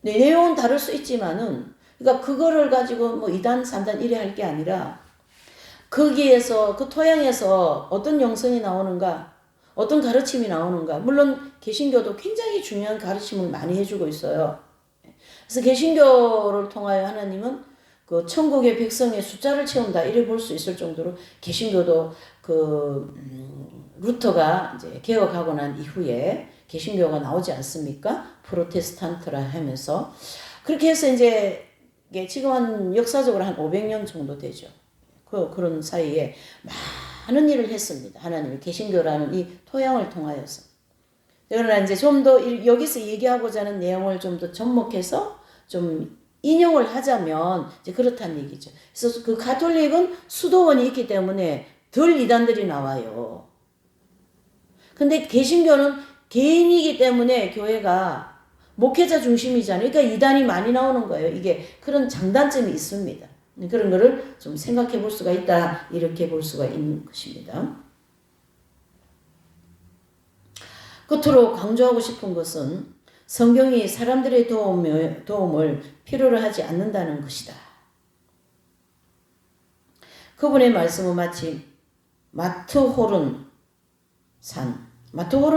네, 내용은 다를 수 있지만은, 그러니까 그거를 가지고 뭐 2단, 3단 이래 할 게 아니라, 거기에서, 그 토양에서 어떤 영성이 나오는가, 어떤 가르침이 나오는가. 물론 개신교도 굉장히 중요한 가르침을 많이 해주고 있어요. 그래서 개신교를 통하여 하나님은 그 천국의 백성의 숫자를 채운다 이래 볼 수 있을 정도로 개신교도 루터가 이제 개혁하고 난 이후에 개신교가 나오지 않습니까? 프로테스탄트라 하면서 그렇게 해서 이제 지금 한 역사적으로 한 500년 정도 되죠. 그런 사이에 많은 일을 했습니다. 하나님이 개신교라는 이 토양을 통하여서. 그러나 이제 좀 더 여기서 얘기하고자 하는 내용을 좀 더 접목해서 좀 인용을 하자면 이제 그렇다는 얘기죠. 그래서 그 가톨릭은 수도원이 있기 때문에 덜 이단들이 나와요. 근데 개신교는 개인이기 때문에 교회가 목회자 중심이잖아요. 그러니까 이단이 많이 나오는 거예요. 이게 그런 장단점이 있습니다. 그런 거를 좀 생각해 볼 수가 있다. 이렇게 볼 수가 있는 것입니다. 끝으로 강조하고 싶은 것은 성경이 사람들의 도움을 필요로 하지 않는다는 것이다. 그분의 말씀은 마치 마트호른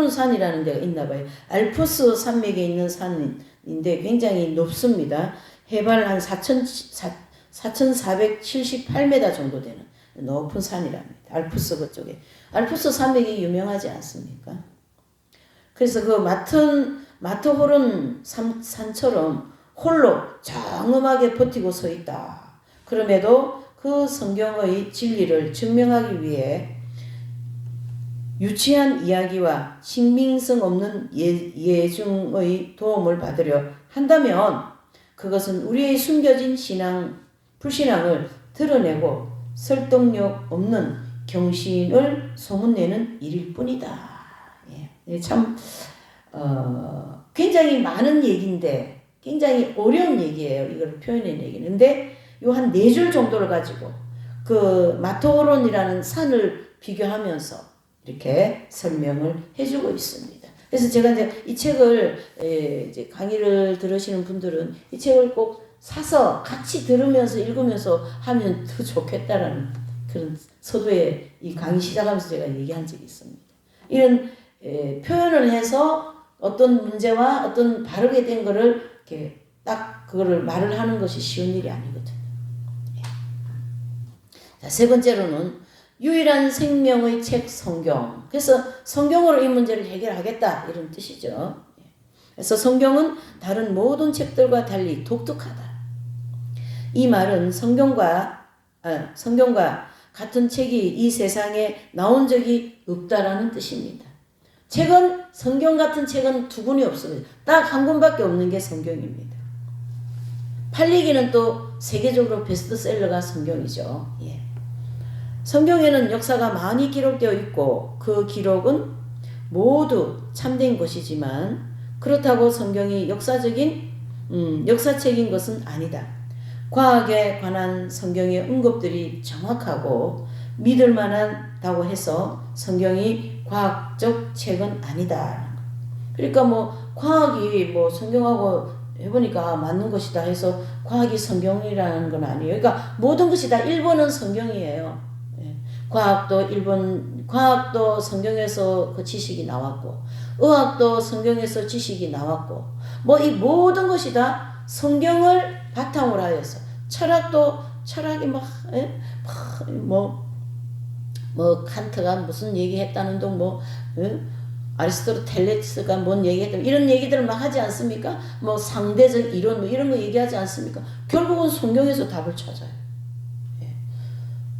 산이라는 데가 있나 봐요. 알프스 산맥에 있는 산인데 굉장히 높습니다. 해발 한 4,478m 정도 되는 높은 산이랍니다. 알프스 그쪽에. 알프스 산맥이 유명하지 않습니까? 그래서 그 마트호른 산처럼 홀로 장엄하게 버티고 서 있다. 그럼에도 그 성경의 진리를 증명하기 위해 유치한 이야기와 신빙성 없는 예증의 도움을 받으려 한다면 그것은 우리의 숨겨진 불신앙을 드러내고 설득력 없는 경신을 소문내는 일일 뿐이다. 예, 참 굉장히 많은 얘기인데 굉장히 어려운 얘기예요. 이걸 표현해낸 얘기는. 근데 요 한 4줄 정도를 가지고 그 마토론이라는 산을 비교하면서 이렇게 설명을 해주고 있습니다. 그래서 제가 이제 이 책을 이제 강의를 들으시는 분들은 이 책을 꼭 사서 같이 들으면서 읽으면서 하면 더 좋겠다라는 그런 서두에 이 강의 시작하면서 제가 얘기한 적이 있습니다. 이런 표현을 해서 어떤 문제와 어떤 바르게 된 거를 이렇게 딱 그거를 말을 하는 것이 쉬운 일이 아니거든요. 자, 세 번째로는 유일한 생명의 책 성경. 그래서 성경으로 이 문제를 해결하겠다 이런 뜻이죠. 그래서 성경은 다른 모든 책들과 달리 독특하다. 이 말은 성경과 같은 책이 이 세상에 나온 적이 없다라는 뜻입니다. 성경 같은 책은 두 군이 없습니다. 딱 한 군밖에 없는 게 성경입니다. 팔리기는 또 세계적으로 베스트셀러가 성경이죠. 예. 성경에는 역사가 많이 기록되어 있고 그 기록은 모두 참된 것이지만 그렇다고 성경이 역사책인 것은 아니다. 과학에 관한 성경의 언급들이 정확하고 믿을 만하다고 해서 성경이 과학적 책은 아니다. 그러니까 뭐 과학이 뭐 성경하고 해보니까 맞는 것이다 해서 과학이 성경이라는 건 아니에요. 그러니까 모든 것이 다 1번은 성경이에요. 과학도 성경에서 그 지식이 나왔고, 의학도 성경에서 지식이 나왔고, 뭐 이 모든 것이 다 성경을 바탕으로 하여서, 철학이 칸트가 무슨 얘기했다는 둥, 아리스토텔레스가 뭔 얘기했다, 이런 얘기들을 막 하지 않습니까? 뭐 상대적 이론, 이런 거 얘기하지 않습니까? 결국은 성경에서 답을 찾아요.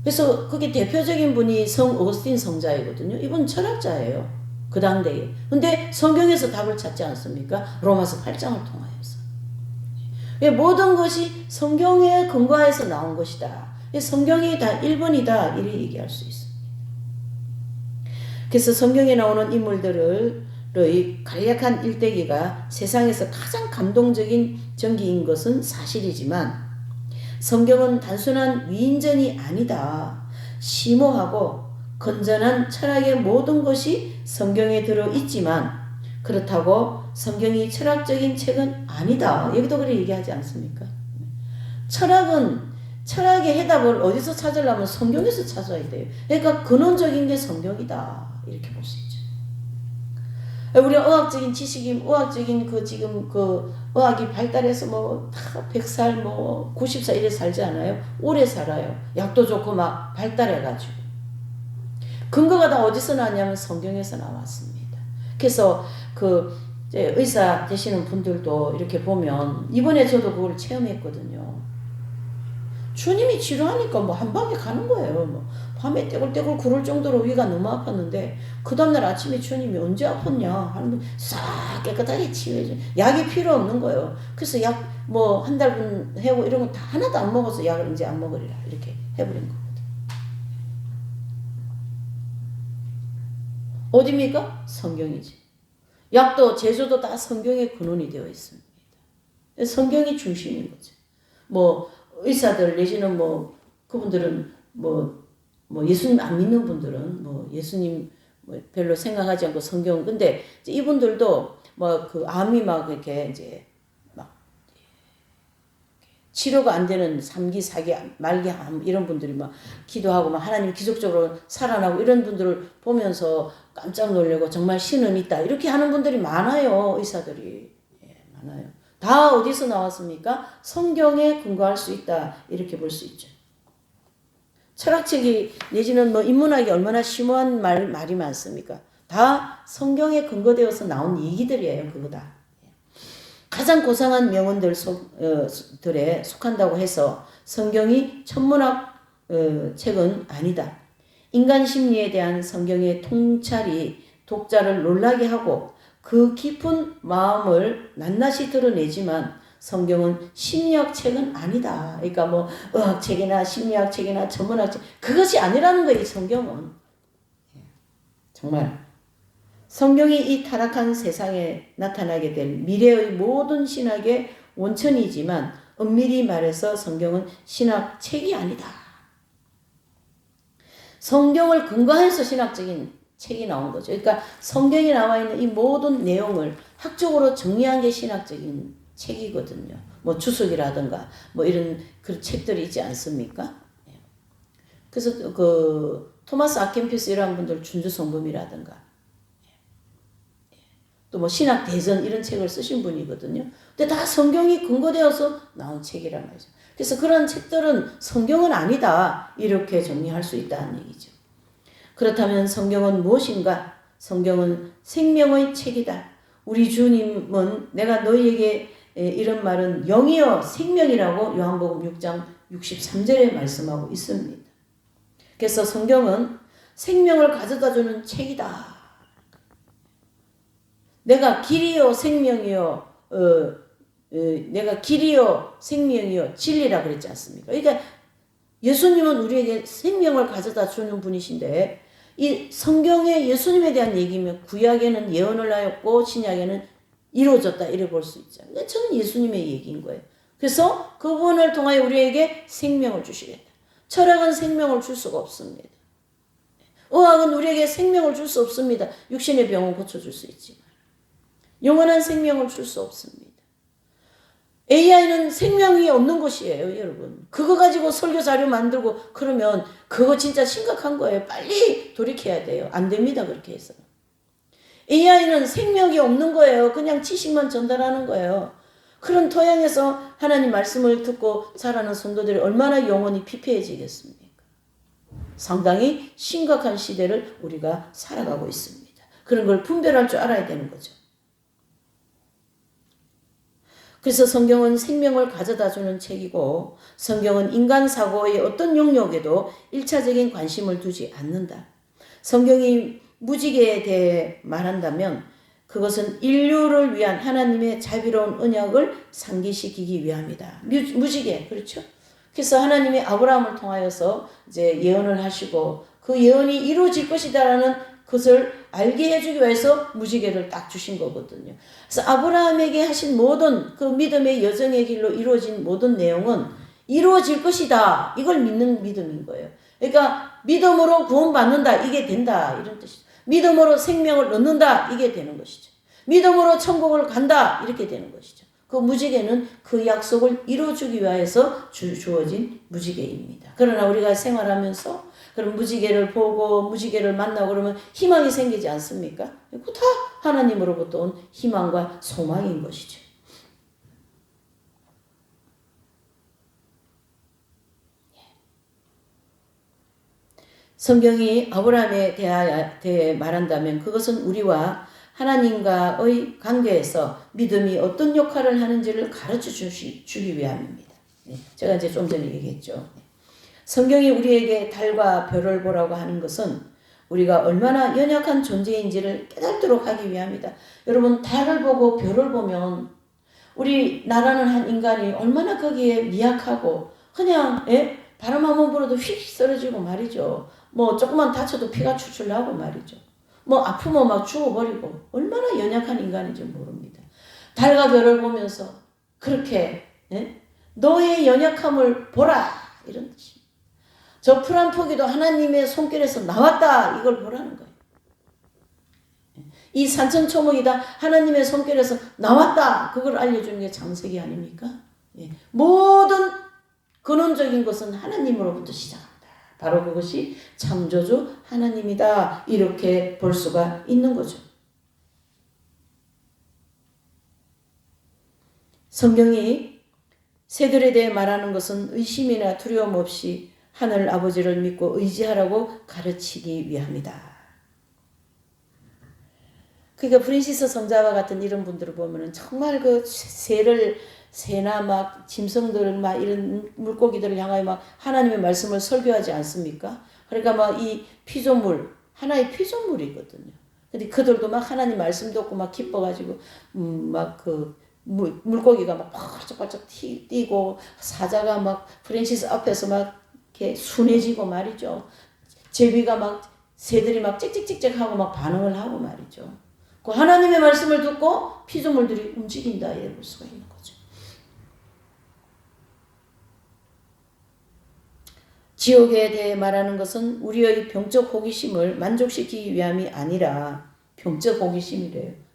그래서 그게 대표적인 분이 성 어거스틴 성자이거든요. 이분 철학자예요. 그 당대에. 근데 성경에서 답을 찾지 않습니까? 로마서 8장을 통하여서. 모든 것이 성경에 근거해서 나온 것이다. 성경이 다 1번이다. 이렇게 얘기할 수 있습니다. 그래서 성경에 나오는 인물들을 간략한 일대기가 세상에서 가장 감동적인 전기인 것은 사실이지만 성경은 단순한 위인전이 아니다. 심오하고 건전한 철학의 모든 것이 성경에 들어있지만 그렇다고 성경이 철학적인 책은 아니다. 여기도 그렇게 얘기하지 않습니까? 철학의 해답을 어디서 찾으려면 성경에서 찾아야 돼요. 그러니까 근원적인 게 성경이다. 이렇게 볼 수 있죠. 우리가 의학적인 지식이, 의학적인 지금 의학이 발달해서 다 100살, 90살 이래 살지 않아요? 오래 살아요. 약도 좋고 막 발달해가지고. 근거가 다 어디서 나왔냐면 성경에서 나왔습니다. 그래서 이제 의사 되시는 분들도 이렇게 보면, 이번에 저도 그걸 체험했거든요. 주님이 치료하니까 한 방에 가는 거예요. 밤에 떼굴떼굴 구를 정도로 위가 너무 아팠는데 그 다음날 아침에 주님이 언제 아팠냐 하는데 싹 깨끗하게 치유해줘. 약이 필요 없는 거예요. 그래서 약 한 달분 해고 이런 거 다 하나도 안 먹어서 약을 이제 안 먹으리라 이렇게 해버린 거거든. 어디입니까? 성경이지. 약도 제조도 다 성경에 근원이 되어 있습니다. 성경이 중심인 거죠. 의사들 내지는 그분들은 예수님 안 믿는 분들은 예수님 별로 생각하지 않고 성경. 근데 이분들도 암이 이렇게 이제 치료가 안 되는 3기, 4기, 말기 암 이런 분들이 기도하고 하나님 기적적으로 살아나고 이런 분들을 보면서 깜짝 놀라고 정말 신은 있다 이렇게 하는 분들이 많아요. 의사들이. 많아요. 다 어디서 나왔습니까? 성경에 근거할 수 있다 이렇게 볼 수 있죠. 철학책이 내지는 인문학이 얼마나 심오한 말이 많습니까? 다 성경에 근거되어서 나온 얘기들이에요. 그거 다. 가장 고상한 명언들에 속한다고 해서 성경이 천문학 책은 아니다. 인간 심리에 대한 성경의 통찰이 독자를 놀라게 하고 그 깊은 마음을 낱낱이 드러내지만 성경은 심리학 책은 아니다. 그러니까 의학책이나 심리학책이나 전문학책 그것이 아니라는 거예요. 성경은. 정말 성경이 이 타락한 세상에 나타나게 될 미래의 모든 신학의 원천이지만 엄밀히 말해서 성경은 신학책이 아니다. 성경을 근거해서 신학적인 책이 나온 거죠. 그러니까 성경에 나와 있는 이 모든 내용을 학적으로 정리한 게 신학적인 책이거든요. 주석이라든가 이런 그런 책들이 있지 않습니까? 그래서 토마스 아켄피스 이런 분들 준주성범이라든가 또 신학 대전 이런 책을 쓰신 분이거든요. 근데 다 성경이 근거되어서 나온 책이란 말이죠. 그래서 그런 책들은 성경은 아니다 이렇게 정리할 수 있다는 얘기죠. 그렇다면 성경은 무엇인가? 성경은 생명의 책이다. 우리 주님은 내가 너희에게 이런 말은 영이여 생명이라고 요한복음 6장 63절에 말씀하고 있습니다. 그래서 성경은 생명을 가져다주는 책이다. 내가 길이요 생명이요 내가 길이요 생명이요 진리라 그랬지 않습니까? 그러니까 예수님은 우리에게 생명을 가져다 주는 분이신데 이 성경에 예수님에 대한 얘기면 구약에는 예언을 하였고 신약에는 이루어졌다 이래 볼 수 있죠. 그러니까 저는 예수님의 얘기인 거예요. 그래서 그분을 통하여 우리에게 생명을 주시겠다. 철학은 생명을 줄 수가 없습니다. 의학은 우리에게 생명을 줄 수 없습니다. 육신의 병은 고쳐줄 수 있지만 영원한 생명을 줄 수 없습니다. AI는 생명이 없는 것이에요, 여러분. 그거 가지고 설교 자료 만들고 그러면 그거 진짜 심각한 거예요. 빨리 돌이켜야 돼요. 안 됩니다, 그렇게 해서. AI는 생명이 없는 거예요. 그냥 지식만 전달하는 거예요. 그런 토양에서 하나님 말씀을 듣고 자라는 성도들이 얼마나 영혼이 피폐해지겠습니까? 상당히 심각한 시대를 우리가 살아가고 있습니다. 그런 걸 분별할 줄 알아야 되는 거죠. 그래서 성경은 생명을 가져다주는 책이고 성경은 인간 사고의 어떤 영역에도 1차적인 관심을 두지 않는다. 성경이 무지개에 대해 말한다면 그것은 인류를 위한 하나님의 자비로운 언약을 상기시키기 위함이다. 무지개, 그렇죠? 그래서 하나님이 아브라함을 통하여서 이제 예언을 하시고 그 예언이 이루어질 것이다라는 그것을 알게 해주기 위해서 무지개를 딱 주신 거거든요. 그래서 아브라함에게 하신 모든 그 믿음의 여정의 길로 이루어진 모든 내용은 이루어질 것이다. 이걸 믿는 믿음인 거예요. 그러니까 믿음으로 구원받는다. 이게 된다. 이런 뜻이죠. 믿음으로 생명을 얻는다. 이게 되는 것이죠. 믿음으로 천국을 간다. 이렇게 되는 것이죠. 그 무지개는 그 약속을 이루어주기 위해서 주어진 무지개입니다. 그러나 우리가 생활하면서 그런 무지개를 보고 무지개를 만나고 그러면 희망이 생기지 않습니까? 그 다 하나님으로부터 온 희망과 소망인 것이죠. 성경이 아브라함에 대해 말한다면 그것은 우리와 하나님과의 관계에서 믿음이 어떤 역할을 하는지를 가르쳐 주기 위함입니다. 제가 이제 좀 전에 얘기했죠. 성경이 우리에게 달과 별을 보라고 하는 것은 우리가 얼마나 연약한 존재인지를 깨닫도록 하기 위함이다. 여러분, 달을 보고 별을 보면 우리 나라는 한 인간이 얼마나 거기에 미약하고 그냥 바람 한번 불어도 휙 쓰러지고 말이죠. 뭐 조금만 다쳐도 피가 출출 나고 말이죠. 뭐 아프면 막 죽어버리고 얼마나 연약한 인간인지 모릅니다. 달과 별을 보면서 그렇게 너의 연약함을 보라 이런 뜻입니다. 저 푸른 포기도 하나님의 손길에서 나왔다 이걸 보라는 거예요. 이 산천초목이다 하나님의 손길에서 나왔다 그걸 알려주는 게 창세기 아닙니까? 모든 근원적인 것은 하나님으로부터 시작합니다. 바로 그것이 창조주 하나님이다 이렇게 볼 수가 있는 거죠. 성경이 새들에 대해 말하는 것은 의심이나 두려움 없이 하늘 아버지를 믿고 의지하라고 가르치기 위함이다. 그러니까 프란시스 성자와 같은 이런 분들을 보면은 정말 그 새나 막 짐승들 막 이런 물고기들을 향하여 막 하나님의 말씀을 설교하지 않습니까? 그러니까 막 이 피조물 하나의 피조물이거든요. 근데 그들도 막 하나님 말씀 듣고 막 기뻐가지고 막 그 물고기가 막 발짝발짝 뛰고 사자가 막 프란시스 앞에서 막 이렇게 순해지고 말이죠. 제비가 막 새들이 막 찍찍찍찍하고 막 반응을 하고 말이죠. 그 하나님의 말씀을 듣고 피조물들이 움직인다 이래 볼 수가 있는 거죠. 지옥에 대해 말하는 것은 우리의 병적 호기심을 만족시키기 위함이 아니라 병적 호기심이래요.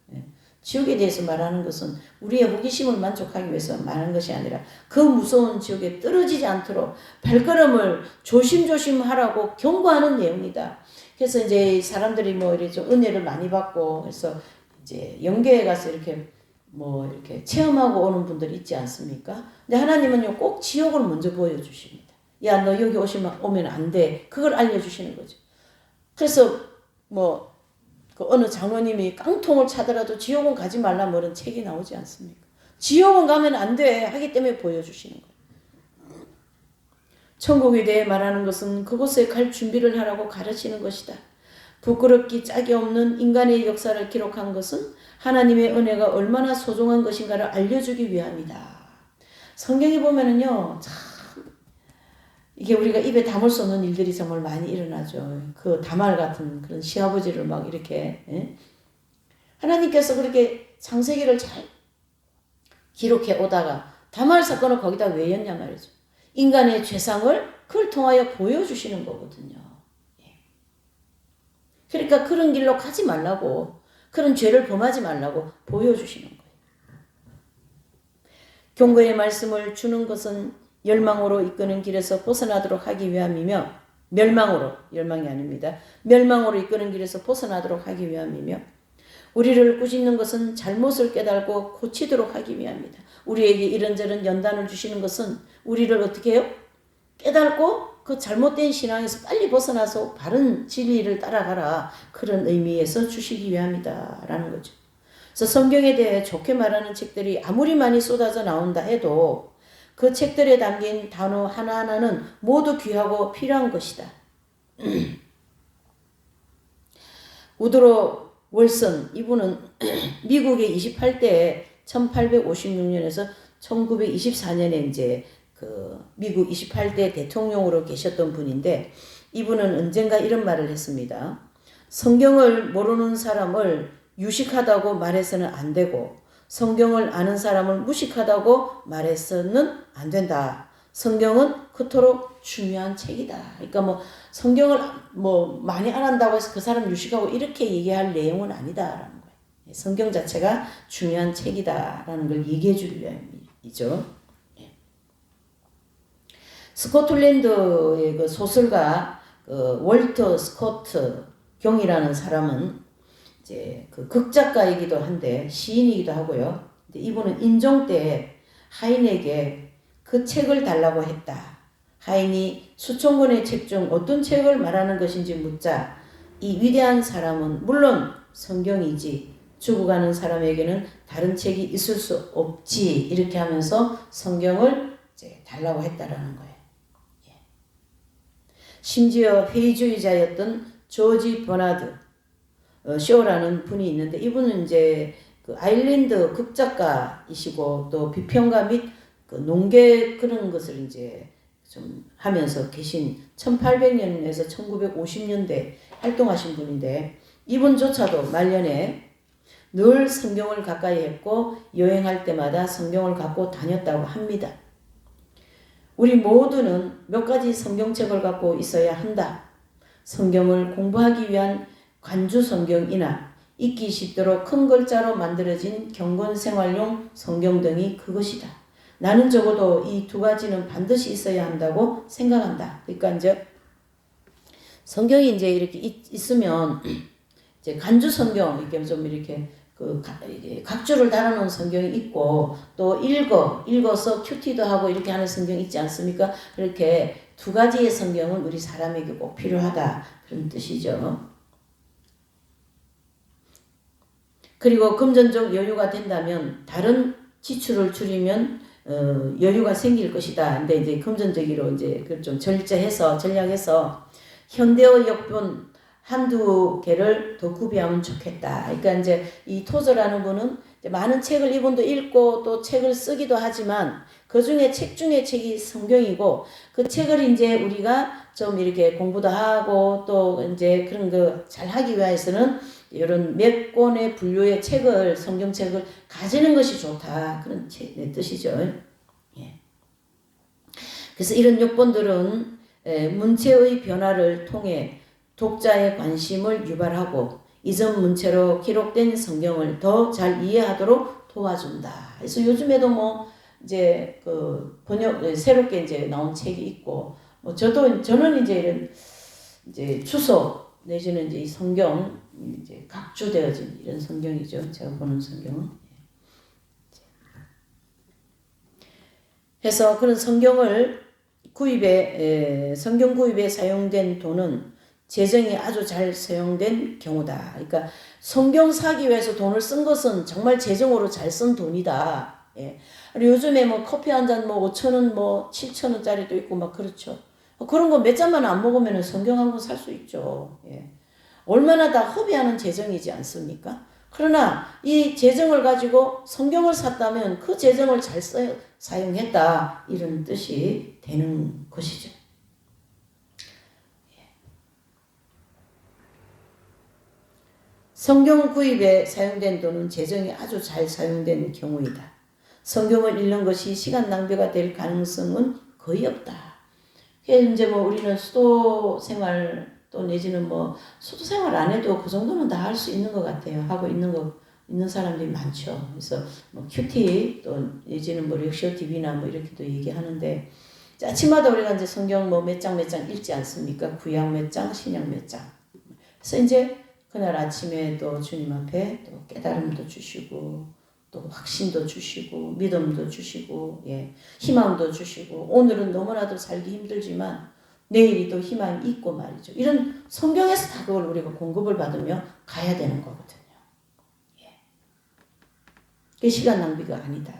지옥에 대해서 말하는 것은 우리의 호기심을 만족하기 위해서 말하는 것이 아니라 그 무서운 지옥에 떨어지지 않도록 발걸음을 조심조심 하라고 경고하는 내용이다. 그래서 이제 사람들이 뭐 이렇게 좀 은혜를 많이 받고 그래서 이제 영계에 가서 이렇게 뭐 이렇게 체험하고 오는 분들이 있지 않습니까? 근데 하나님은요 꼭 지옥을 먼저 보여주십니다. 야, 너 여기 오면 안 돼. 그걸 알려주시는 거죠. 그래서 뭐 그 어느 장로님이 깡통을 차더라도 지옥은 가지 말라 뭐 이런 책이 나오지 않습니까? 지옥은 가면 안 돼 하기 때문에 보여주시는 거예요. 천국에 대해 말하는 것은 그곳에 갈 준비를 하라고 가르치는 것이다. 부끄럽기 짝이 없는 인간의 역사를 기록한 것은 하나님의 은혜가 얼마나 소중한 것인가를 알려주기 위함이다. 성경에 보면은요, 참 이게 우리가 입에 담을 수 없는 일들이 정말 많이 일어나죠. 그 다말 같은 그런 시아버지를 막 이렇게 하나님께서 그렇게 창세기를 잘 기록해 오다가 다말 사건을 거기다 왜 였냐 말이죠. 인간의 죄상을 그걸 통하여 보여주시는 거거든요. 그러니까 그런 길로 가지 말라고, 그런 죄를 범하지 말라고 보여주시는 거예요. 경고의 말씀을 주는 것은 열망으로 이끄는 길에서 벗어나도록 하기 위함이며 열망이 아닙니다. 멸망으로 이끄는 길에서 벗어나도록 하기 위함이며 우리를 꾸짖는 것은 잘못을 깨달고 고치도록 하기 위함이다. 우리에게 이런저런 연단을 주시는 것은 우리를 어떻게 해요? 깨닫고 그 잘못된 신앙에서 빨리 벗어나서 바른 진리를 따라가라. 그런 의미에서 주시기 위함이다. 라는 거죠. 그래서 성경에 대해 좋게 말하는 책들이 아무리 많이 쏟아져 나온다 해도 그 책들에 담긴 단어 하나하나는 모두 귀하고 필요한 것이다. 우드로 월슨 이분은 미국에 28대에 1856년에서 1924년에 이제 그 미국 28대 대통령으로 계셨던 분인데 이분은 언젠가 이런 말을 했습니다. 성경을 모르는 사람을 유식하다고 말해서는 안 되고 성경을 아는 사람을 무식하다고 말해서는 안 된다. 성경은 그토록 중요한 책이다. 그러니까 뭐 성경을 뭐 많이 안 한다고 해서 그 사람 유식하고 이렇게 얘기할 내용은 아니다라는 거예요. 성경 자체가 중요한 책이다라는 걸 얘기해 주려이죠. 스코틀랜드의 그 소설가 그 월터 스코트 경이라는 사람은 이제 그 극작가이기도 한데 시인이기도 하고요. 근데 이분은 임종 때 하인에게 그 책을 달라고 했다. 하인이 수천 권의 책 중 어떤 책을 말하는 것인지 묻자 이 위대한 사람은 물론 성경이지 죽어가는 사람에게는 다른 책이 있을 수 없지 이렇게 하면서 성경을 이제 달라고 했다라는 거예요. 심지어 회의주의자였던 조지 버나드 쇼라는 분이 있는데 이분은 이제 그 아일랜드 극작가이시고 또 비평가 및 그 농계 그런 것을 이제 좀 하면서 계신 1800년에서 1950년대 활동하신 분인데 이분조차도 말년에 늘 성경을 가까이 했고 여행할 때마다 성경을 갖고 다녔다고 합니다. 우리 모두는 몇 가지 성경책을 갖고 있어야 한다. 성경을 공부하기 위한 관주 성경이나 읽기 쉽도록 큰 글자로 만들어진 경건생활용 성경 등이 그것이다. 나는 적어도 이 두 가지는 반드시 있어야 한다고 생각한다. 그러니까 이제 성경이 이제 이렇게 있으면 이제 간주 성경 이렇게 좀 이렇게 그 각주를 달아놓은 성경이 있고 또 읽어서 큐티도 하고 이렇게 하는 성경이 있지 않습니까? 이렇게 두 가지의 성경은 우리 사람에게 꼭 필요하다 그런 뜻이죠. 그리고 금전적 여유가 된다면 다른 지출을 줄이면 여유가 생길 것이다. 근데 이제 금전적으로 이제 좀 전략해서 현대어 역본 한두 개를 더 구비하면 좋겠다. 그러니까 이제 이 토저라는 분은 이제 많은 책을 이분도 읽고 또 책을 쓰기도 하지만 그 중에 책 중에 책이 성경이고 그 책을 이제 우리가 좀 이렇게 공부도 하고 또 이제 그런 거 잘 하기 위해서는 이런 몇 권의 분류의 책을 성경책을 가지는 것이 좋다. 그런 뜻이죠. 예. 그래서 이런 역본들은 문체의 변화를 통해 독자의 관심을 유발하고 이전 문체로 기록된 성경을 더 잘 이해하도록 도와준다. 그래서 요즘에도 뭐 이제 그 번역 새롭게 이제 나온 책이 있고 뭐 저는 이제 이런 이제 추석 내지는 이제 이 성경 이제 각주되어진 이런 성경이죠. 제가 보는 성경은. 해서 그런 성경을 성경 구입에 사용된 돈은 재정이 아주 잘 사용된 경우다. 그러니까 성경 사기 위해서 돈을 쓴 것은 정말 재정으로 잘 쓴 돈이다. 예. 요즘에 뭐 커피 한 잔 뭐 5,000원 뭐 7,000원짜리도 있고 막 그렇죠. 그런 거 몇 잔만 안 먹으면 성경 한 권 살 수 있죠. 예. 얼마나 다 허비하는 재정이지 않습니까? 그러나 이 재정을 가지고 성경을 샀다면 그 재정을 잘 사용했다. 이런 뜻이 되는 것이죠. 성경 구입에 사용된 돈은 재정이 아주 잘 사용된 경우이다. 성경을 읽는 것이 시간 낭비가 될 가능성은 거의 없다. 이제 뭐 우리는 수도 생활 또 내지는 뭐 수도 생활 안 해도 그 정도는 다 할 수 있는 것 같아요. 하고 있는 사람들이 많죠. 그래서 뭐 큐티 또 내지는 뭐 렉셔 TV나 뭐 이렇게도 얘기하는데 아침마다 우리가 이제 성경 뭐 몇 장 읽지 않습니까? 구약 몇 장, 신약 몇 장. 그래서 이제 그날 아침에 또 주님 앞에 또 깨달음도 주시고 또 확신도 주시고 믿음도 주시고 희망도 주시고 오늘은 너무나도 살기 힘들지만 내일이 또 희망이 있고 말이죠. 이런 성경에서 다 그걸 우리가 공급을 받으며 가야 되는 거거든요. 그게 시간 낭비가 아니다.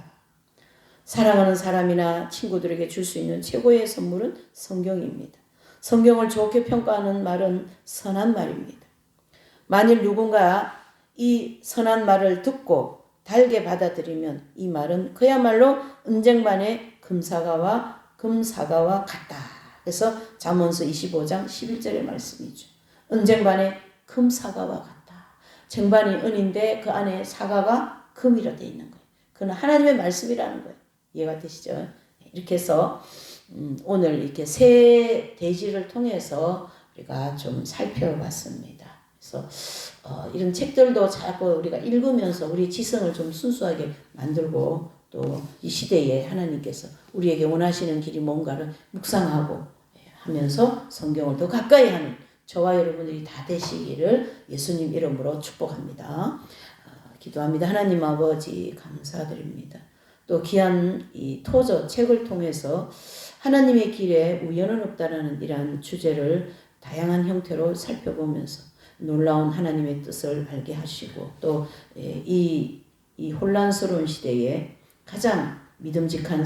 사랑하는 사람이나 친구들에게 줄 수 있는 최고의 선물은 성경입니다. 성경을 좋게 평가하는 말은 선한 말입니다. 만일 누군가 이 선한 말을 듣고 달게 받아들이면 이 말은 그야말로 은쟁반의 금사과와 같다. 그래서 잠언서 25장 11절의 말씀이죠. 은쟁반의 금사과와 같다. 쟁반이 은인데 그 안에 사과가 금이라 되어 있는 거예요. 그건 하나님의 말씀이라는 거예요. 이해가 되시죠? 이렇게 해서 오늘 이렇게 새 대지를 통해서 우리가 좀 살펴봤습니다. 그래서 이런 책들도 자꾸 우리가 읽으면서 우리 지성을 좀 순수하게 만들고 또 이 시대에 하나님께서 우리에게 원하시는 길이 뭔가를 묵상하고 하면서 성경을 더 가까이 하는 저와 여러분들이 다 되시기를 예수님 이름으로 축복합니다. 기도합니다. 하나님 아버지 감사드립니다. 또 귀한 이 토저 책을 통해서 하나님의 길에 우연은 없다라는 이러한 주제를 다양한 형태로 살펴보면서 놀라운 하나님의 뜻을 알게 하시고 또 이 혼란스러운 시대에 가장 믿음직한